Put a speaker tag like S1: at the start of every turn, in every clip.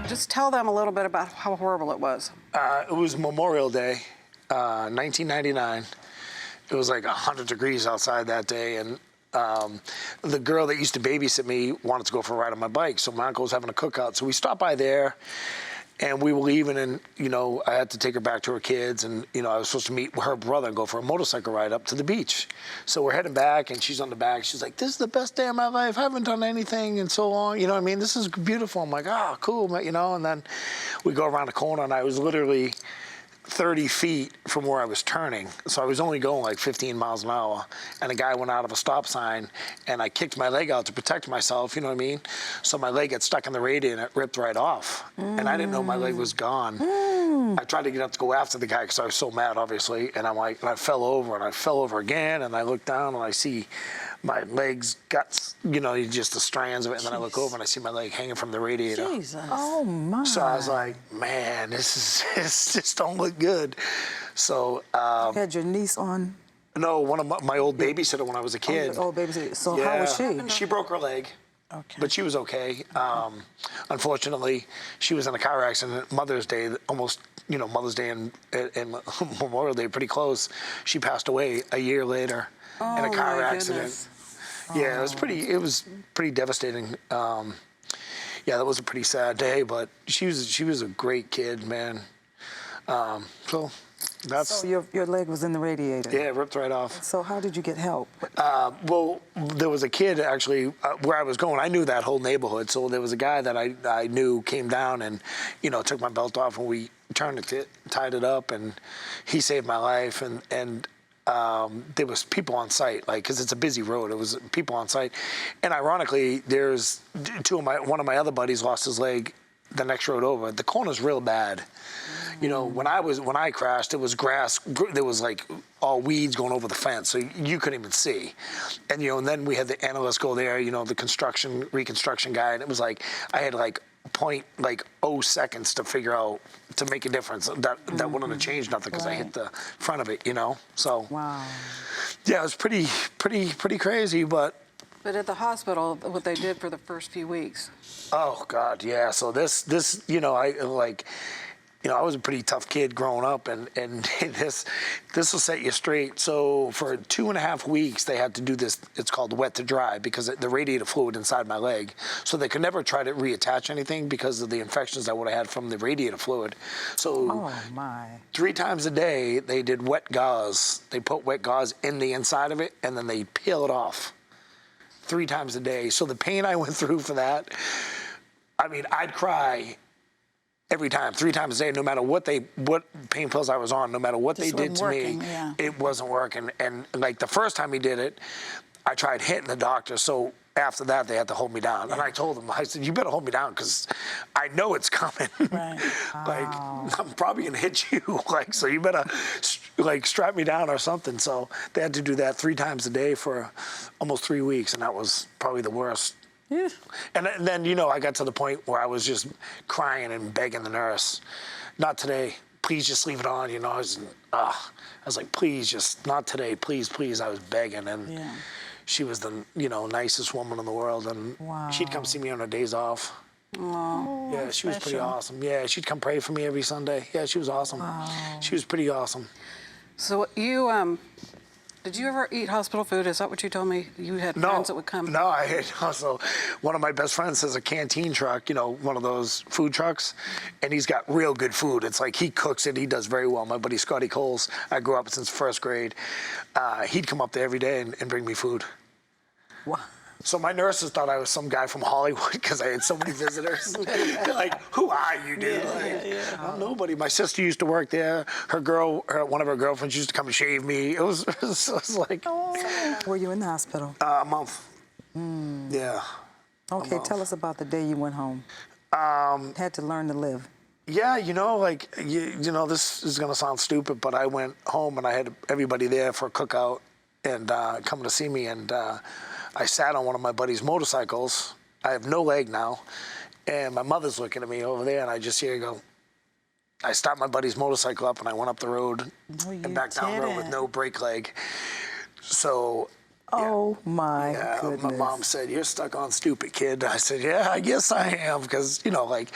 S1: Just tell them a little bit about how horrible it was.
S2: It was Memorial Day, 1999. It was like 100 degrees outside that day, and the girl that used to babysit me wanted to go for a ride on my bike, so my uncle was having a cookout. So we stopped by there, and we were leaving, and, you know, I had to take her back to her kids, and, you know, I was supposed to meet her brother and go for a motorcycle ride up to the beach. So we're heading back, and she's on the back. She's like, this is the best day of my life. I haven't done anything in so long. You know what I mean? This is beautiful. I'm like, oh, cool, you know, and then we go around the corner, and I was literally 30 feet from where I was turning. So I was only going like 15 miles an hour, and a guy went out of a stop sign, and I kicked my leg out to protect myself, you know what I mean? So my leg got stuck in the radiator and it ripped right off. And I didn't know my leg was gone. I tried to get up to go after the guy because I was so mad, obviously, and I'm like, and I fell over, and I fell over again, and I look down and I see my legs got, you know, just the strands of it, and then I look over and I see my leg hanging from the radiator.
S1: Jesus.
S3: Oh my.
S2: So I was like, man, this just don't look good. So
S3: You had your niece on?
S2: no, one of my old babysitter when I was a kid.
S3: Oh, babysitter. So how was she?
S2: She broke her leg.
S3: Okay.
S2: But she was okay. Unfortunately, she was in a car accident Mother's Day, almost, you know, Mother's Day and Memorial Day, pretty close. She passed away a year later in a car accident.
S1: Goodness.
S2: Yeah, it was pretty devastating. Yeah, that was a pretty sad day, but she was a great kid, man. So that's...
S3: So your leg was in the radiator?
S2: Yeah, it ripped right off.
S3: So how did you get help?
S2: Well, there was a kid, actually, where I was going. I knew that whole neighborhood, so there was a guy that I knew came down and, you know, took my belt off, and we tied it up, and he saved my life, and there was people on site, like, because it's a busy road. It was people on site, and ironically, there's one of my other buddies lost his leg the next road over. The corner's real bad. You know, when I crashed, it was grass. There was like all weeds going over the fence, so you couldn't even see. And you know, and then we had the analyst go there. You know, the reconstruction guy, and it was like I had like 0.0 seconds to figure out to make a difference. That wouldn't have changed nothing because I hit the front of it. You know, so
S3: Wow.
S2: yeah, it was pretty crazy, but.
S1: But at the hospital, what they did for the first few weeks.
S2: Oh God, yeah. So this, you know, I was a pretty tough kid growing up, and this will set you straight. So for 2.5 weeks, they had to do this. It's called wet to dry because the radiator fluid inside my leg. So they could never try to reattach anything because of the infections I would have had from the radiator fluid. So
S3: Oh my.
S2: 3 times a day, they did wet gauze. They put wet gauze in the inside of it, and then they peel it off. 3 times a day. So the pain I went through for that, I mean, I'd cry every time, 3 times a day, no matter what pain pills I was on, no matter what they did to me, it wasn't working. And like the first time he did it, I tried hitting the doctor. So after that, they had to hold me down. And I told them, I said, you better hold me down because I know it's coming.
S3: Right.
S2: Like,
S3: Wow.
S2: I'm probably gonna hit you. Like, so you better like strap me down or something. So they had to do that 3 times a day for almost 3 weeks. And that was probably the worst.
S3: Yeah.
S2: And then, you know, I got to the point where I was just crying and begging the nurse, not today, please just leave it on, you know. I was like, please, just not today, please, please. I was begging, and she was the, you know, nicest woman in the world, and she'd come see me on her days off.
S1: Oh,
S2: Yeah, she was pretty awesome. Yeah, she'd come pray for me every Sunday. Yeah, she was awesome.
S3: Wow.
S2: She was pretty awesome.
S1: So you, did you ever eat hospital food? Is that what you told me? You had friends that would come?
S2: No, I had also, one of my best friends has a canteen truck, you know, one of those food trucks, and he's got real good food. It's like he cooks it, he does very well. My buddy Scotty Coles, I grew up since 1st grade. He'd come up there every day and bring me food.
S3: Wow.
S2: So my nurses thought I was some guy from Hollywood because I had so many visitors. They're like, who are you, dude? I'm nobody. My sister used to work there. One of her girlfriends used to come and shave me. It was like...
S3: Were you in the hospital?
S2: A month. Yeah.
S3: Okay, tell us about the day you went home. Had to learn to live.
S2: Yeah, you know, like, you know, this is going to sound stupid, but I went home and I had everybody there for a cookout and coming to see me, and I sat on one of my buddy's motorcycles. I have no leg now, and my mother's looking at me over there, and I just hear her go. I stopped my buddy's motorcycle up, and I went up the road and back down the road with no brake leg. So,
S3: oh my goodness.
S2: my mom said, "You're stuck on stupid, kid." I said, "Yeah, I guess I am," because, you know, like,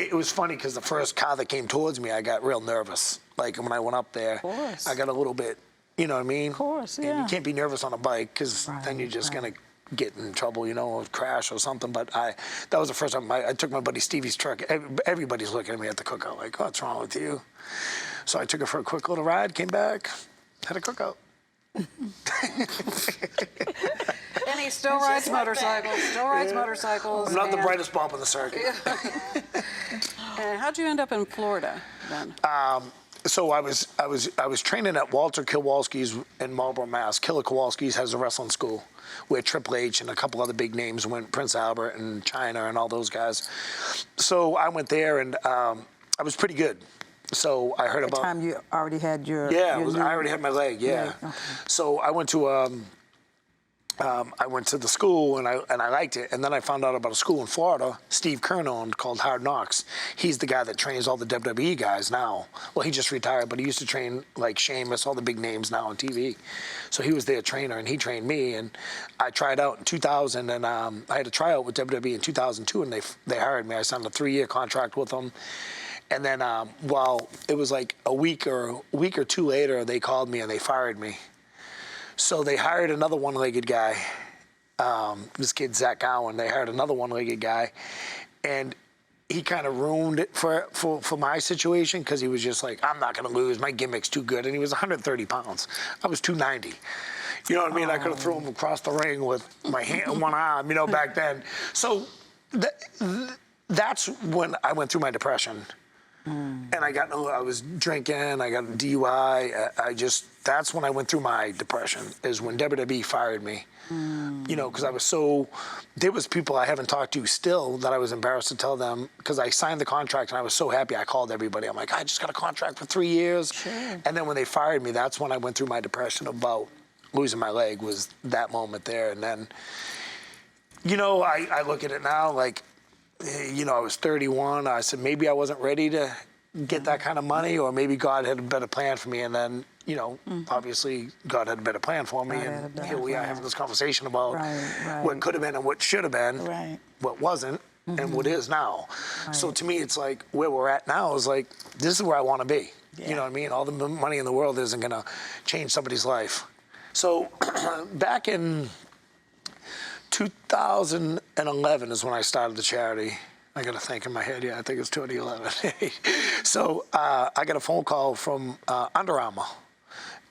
S2: it was funny because the first car that came towards me, I got real nervous. Like when I went up there,
S3: course.
S2: I got a little bit, you know what I mean?
S3: Of course,
S2: And
S3: yeah.
S2: you can't be nervous on a bike because then you're
S3: Right,
S2: just
S3: right.
S2: going to get in trouble, you know, or crash or something. But that was the first time I took my buddy Stevie's truck. Everybody's looking at me at the cookout like, what's wrong with you? So I took it for a quick little ride, came back, had a cookout.
S1: And he still rides motorcycles. Still rides motorcycles.
S2: I'm not the
S1: and-
S2: brightest bulb in the circuit.
S1: And how'd you end up in Florida then?
S2: So I was training at Walter Kowalski's in Marlboro, Mass. Killer Kowalski's has a wrestling school where Triple H and a couple other big names went, Prince Albert and China and all those guys. So I went there and I was pretty good. So I heard
S3: At the
S2: about.
S3: time you already had your.
S2: Yeah,
S3: your new-
S2: I already had my leg. Yeah.
S3: Leg, okay.
S2: So I went to the school and I liked it, and then I found out about a school in Florida Steve Kern owned called Hard Knocks. He's the guy that trains all the WWE guys now. Well, he just retired, but he used to train like Sheamus, all the big names now on TV. So he was their trainer, and he trained me. And I tried out in 2000, and I had a tryout with WWE in 2002, and they hired me. I signed a 3-year contract with them. And then, well, it was like a week or two later, they called me and they fired me. So they hired another one-legged guy, this kid, Zach Allen. They hired another one-legged guy, and he kind of ruined it for my situation because he was just like, I'm not going to lose. My gimmick's too good. And he was 130 pounds. I was 290. You know what I mean? I could have thrown him across the ring with my hand and one arm, you know, back then. So that's when I went through my depression. And I was drinking, I got a DUI. That's when I went through my depression, is when WWE fired me. You know, because there was people I haven't talked to still that I was embarrassed to tell them, because I signed the contract and I was so happy. I called everybody. I'm like, I just got a contract for 3 years.
S3: Sure.
S2: And then when they fired me, that's when I went through my depression about losing my leg, was that moment there. And then, you know, I look at it now like, you know, I was 31. I said maybe I wasn't ready to get that kind of money, or maybe God had a better plan for me. And then, you know, obviously God had a better plan for me.
S3: God had a
S2: And
S3: better
S2: here we are
S3: plan.
S2: having this conversation about
S3: Right.
S2: what could have been and what should have been,
S3: Right.
S2: what wasn't, and what is now. So to me, it's like where we're at now is like, this is where I want to be. You know what I mean? All the money in the world isn't going to change somebody's life. So back in 2011 is when I started the charity. I got to think in my head. Yeah, I think it's 2011. So I got a phone call from Under Armour.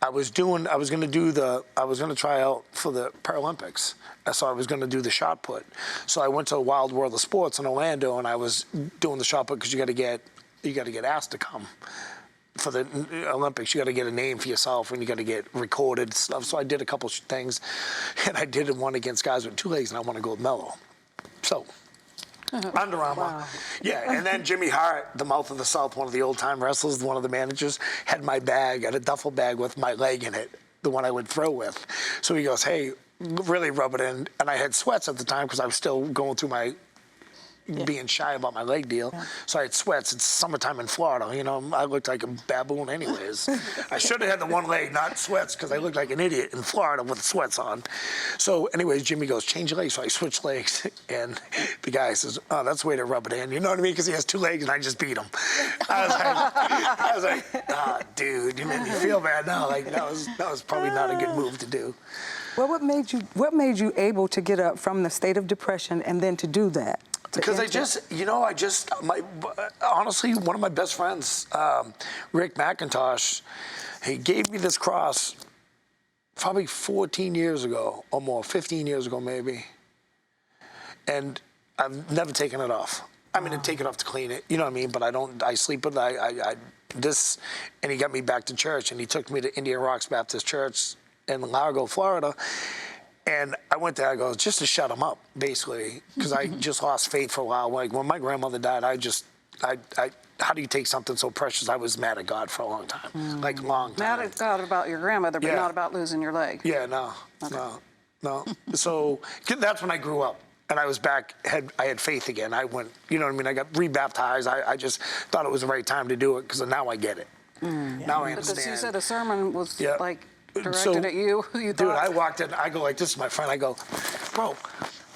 S2: I was going to try out for the Paralympics. So I was going to do the shot put. So I went to Wild World of Sports in Orlando, and I was doing the shot put because you got to get asked to come. For the Olympics, you got to get a name for yourself, and you got to get recorded stuff. So I did a couple things, and I did one against guys with 2 legs, and I won a gold medal. So, Under Armour.
S3: Wow.
S2: Yeah, and then Jimmy Hart, the mouth of the South, one of the old-time wrestlers, one of the managers, had my bag, had a duffel bag with my leg in it, the one I would throw with. So he goes, hey, really rub it in. And I had sweats at the time because I was still going through my being shy about my leg deal. So I had sweats. It's summertime in Florida. You know, I looked like a baboon anyways. I should have had the one leg, not sweats, because I looked like an idiot in Florida with sweats on. So anyways, Jimmy goes, change your legs. So I switched legs, and the guy says, oh, that's the way to rub it in. You know what I mean? Because he has 2 legs, and I just beat him. I was like, ah, dude, you made me feel bad now. Like, that was probably not a good move to do.
S3: Well, what made you able to get up from the state of depression and then to do that?
S2: Because honestly, one of my best friends, Rick McIntosh, he gave me this cross probably 14 years ago or more, 15 years ago maybe. And I've never taken it off. I mean, I take it off to clean it, you know what I mean? But I sleep with it. And he got me back to church, and he took me to Indian Rocks Baptist Church in Largo, Florida. And I went there, I go, just to shut him up, basically, because I just lost faith for a while. Like, when my grandmother died, how do you take something so precious? I was mad at God for a long time, like long time.
S1: Mad at God about your grandmother, but
S2: Yeah.
S1: not about losing your leg.
S2: Yeah, no. So that's when I grew up. And I was back, I had faith again. I went, you know what I mean? I got rebaptized. I just thought it was the right time to do it, because now I get it. Now I understand.
S1: Because you said a sermon was like
S2: So,
S1: directed at you. You
S2: dude,
S1: thought,
S2: I walked in, I go like this to my friend, I go, bro,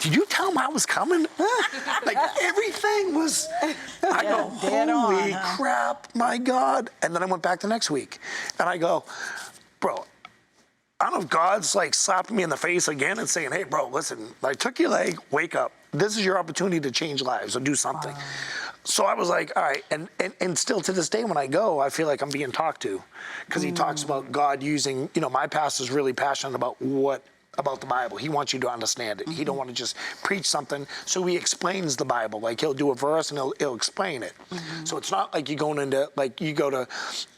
S2: did you tell him I was coming? Like, everything was, I go,
S4: dead on,
S2: holy
S4: huh?
S2: crap, my God. And then I went back the next week, and I go, bro, I don't know if God's like slapping me in the face again and saying, hey, bro, listen, I took your leg, wake up. This is your opportunity to change lives or do something. Wow. So I was like, all right. And still to this day when I go, I feel like I'm being talked to, because he talks about God using, my pastor's really passionate about the Bible. He wants you to understand it. He don't want to just preach something. So he explains the Bible. Like, he'll do a verse and he'll explain it. So it's not like you're going into, like, you go to,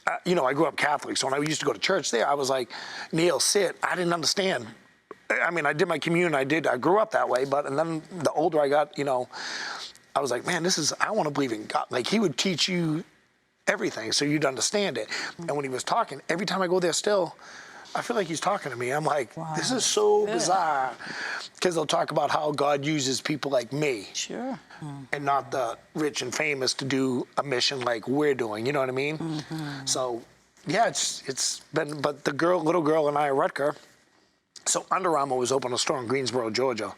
S2: I grew up Catholic. So when I used to go to church there, I was like, Neil, sit. I didn't understand. I mean, I did my communion. I grew up that way. And then the older I got, I was like, man, I want to believe in God. Like, he would teach you everything so you'd understand it. And when he was talking, every time I go there still, I feel like he's talking to me. I'm like, this is so bizarre. Because they'll talk about how God uses people like me.
S4: Sure.
S2: And not the rich and famous to do a mission like we're doing. You know what I mean? So, yeah, it's been, but the little girl and I are Rutger. So Under Armour was open a store in Greensboro, Georgia.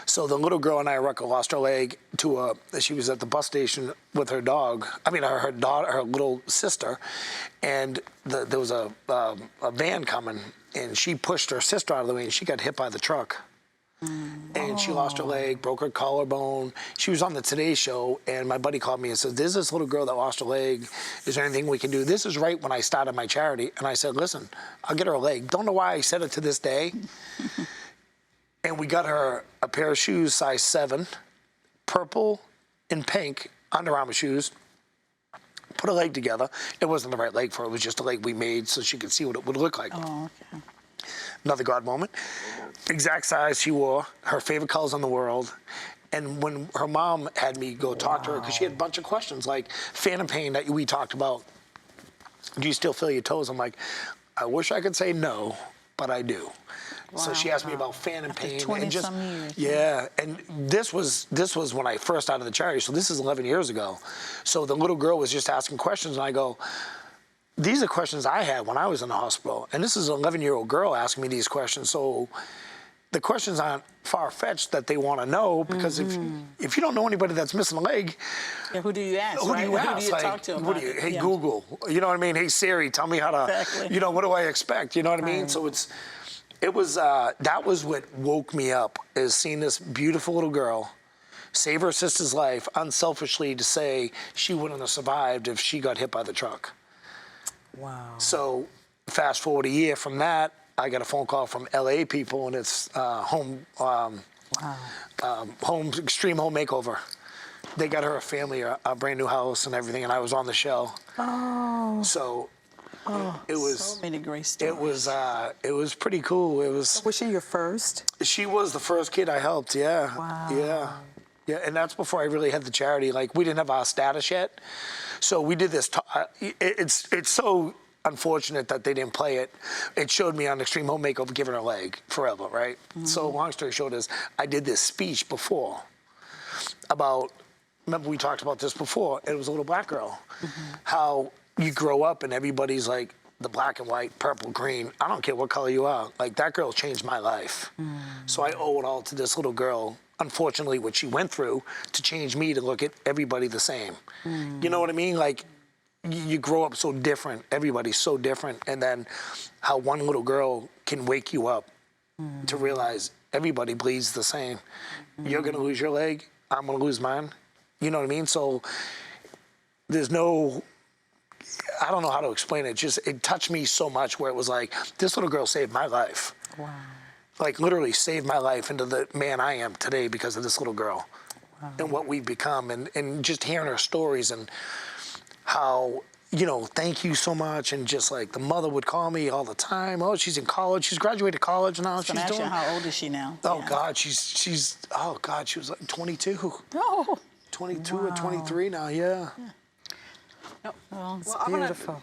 S2: So the little girl and I, Rutger, lost her leg she was at the bus station with her dog. I mean, her daughter, her little sister, and there was a van coming, and she pushed her sister out of the way, and she got hit by the truck. And she lost her leg, broke her collarbone. She was on the Today Show, and my buddy called me and said, there's this little girl that lost her leg. Is there anything we can do? This is right when I started my charity. And I said, listen, I'll get her a leg. Don't know why I said it to this day. And we got her a pair of shoes, size 7, purple and pink Under Armour shoes. Put a leg together. It wasn't the right leg for her. It was just a leg we made so she could see what it would look like.
S4: Oh, okay.
S2: Another God moment. Exact size she wore, her favorite colors in the world. And when her mom had me go talk to her, because she had a bunch of questions, like phantom pain that we talked about. Do you still feel your toes? I'm like, I wish I could say no, but I do. So she asked me about phantom pain.
S4: 20-some years.
S2: Yeah, and this was when I first started the charity, so this is 11 years ago. So the little girl was just asking questions, and I go, these are questions I had when I was in the hospital. And this is an 11-year-old girl asking me these questions. So the questions aren't far-fetched that they want to know, because if you don't know anybody that's missing a leg,
S4: who do you ask?
S2: who do you ask?
S4: Who do you talk to?
S2: Hey, Google. You know what I mean? Hey, Siri, tell me how to,
S4: Exactly.
S2: what do I expect? You know what I mean? So that was what woke me up, is seeing this beautiful little girl save her sister's life unselfishly to say she wouldn't have survived if she got hit by the truck.
S3: Wow.
S2: So fast forward a year from that, I got a phone call from LA people, and it's extreme home makeover. They got her a family, a brand new house and everything, and I was on the show.
S3: Oh.
S2: So it was
S4: so many great stories.
S2: it was pretty cool.
S3: Was she your first?
S2: She was the first kid I helped. Yeah.
S3: Wow.
S2: Yeah, and that's before I really had the charity. Like, we didn't have our status yet, so we did this. It's so unfortunate that they didn't play it. It showed me on Extreme Home Makeover giving her leg forever, right? So long story short is, I did this speech before about. Remember we talked about this before. It was a little black girl. How you grow up and everybody's like the black and white, purple, green. I don't care what color you are. Like, that girl changed my life. So I owe it all to this little girl. Unfortunately, what she went through to change me to look at everybody the same. You know what I mean? Like, you grow up so different. Everybody's so different. And then how one little girl can wake you up to realize everybody bleeds the same. You're going to lose your leg. I'm going to lose mine. You know what I mean? So there's no, I don't know how to explain it. It touched me so much, where it was like, this little girl saved my life.
S3: Wow.
S2: Like, literally saved my life into the man I am today because of this little girl. And what we've become, and just hearing her stories, and how, thank you so much. And just like, the mother would call me all the time. Oh, she's in college. She's graduated college now. She's doing.
S4: How old is she now?
S2: Oh, yeah. God, she was like 22.
S4: Oh.
S2: 22 or 23 now, yeah.
S1: No.
S4: Well,
S1: Well,
S3: beautiful.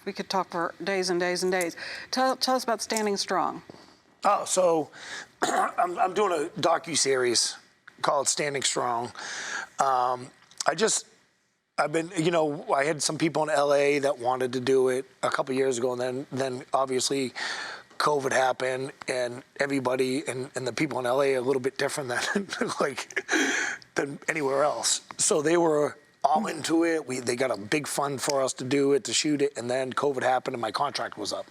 S1: We could talk for days and days and days. Tell us about Standing Strong.
S2: Oh, so I'm doing a docu-series called Standing Strong. I've been, I had some people in LA that wanted to do it a couple years ago, and then obviously COVID happened, and everybody and the people in LA are a little bit different than than anywhere else. So they were all into it. They got a big fund for us to do it, to shoot it, and then COVID happened and my contract was up.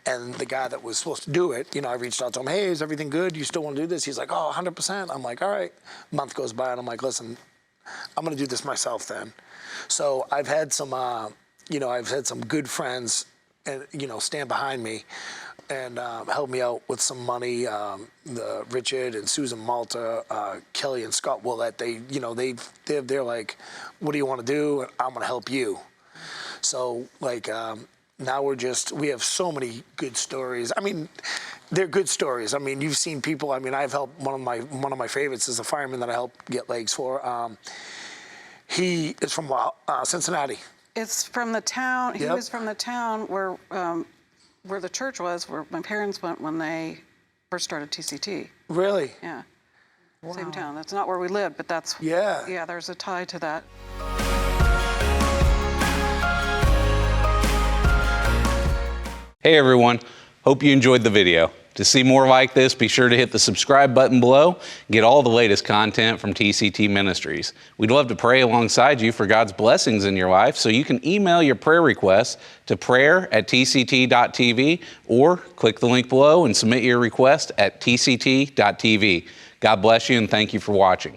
S2: And the guy that was supposed to do it, I reached out to him, hey, is everything good? You still want to do this? He's like, oh, 100%. I'm like, all right. Month goes by and I'm like, listen, I'm going to do this myself then. So I've had some, I've had some good friends and, stand behind me and help me out with some money. Richard and Susan Malta, Kelly and Scott Willett, they're like, what do you want to do? I'm going to help you. So now we have so many good stories. I mean, they're good stories. I mean, you've seen people. I mean, I've helped one of my favorites is a fireman that I helped get legs for. He is from Cincinnati.
S1: It's from the town. He
S2: Yep.
S1: was from the town where the church was, where my parents went when they first started TCT.
S2: Really?
S1: Yeah. Same town. That's not where we lived, but that's
S2: Yeah.
S1: There's a tie to that.
S5: Hey everyone, hope you enjoyed the video. To see more like this, be sure to hit the subscribe button below and get all the latest content from TCT Ministries. We'd love to pray alongside you for God's blessings in your life, so you can email your prayer requests to prayer@tct.tv or click the link below and submit your request at tct.tv. God bless you and thank you for watching.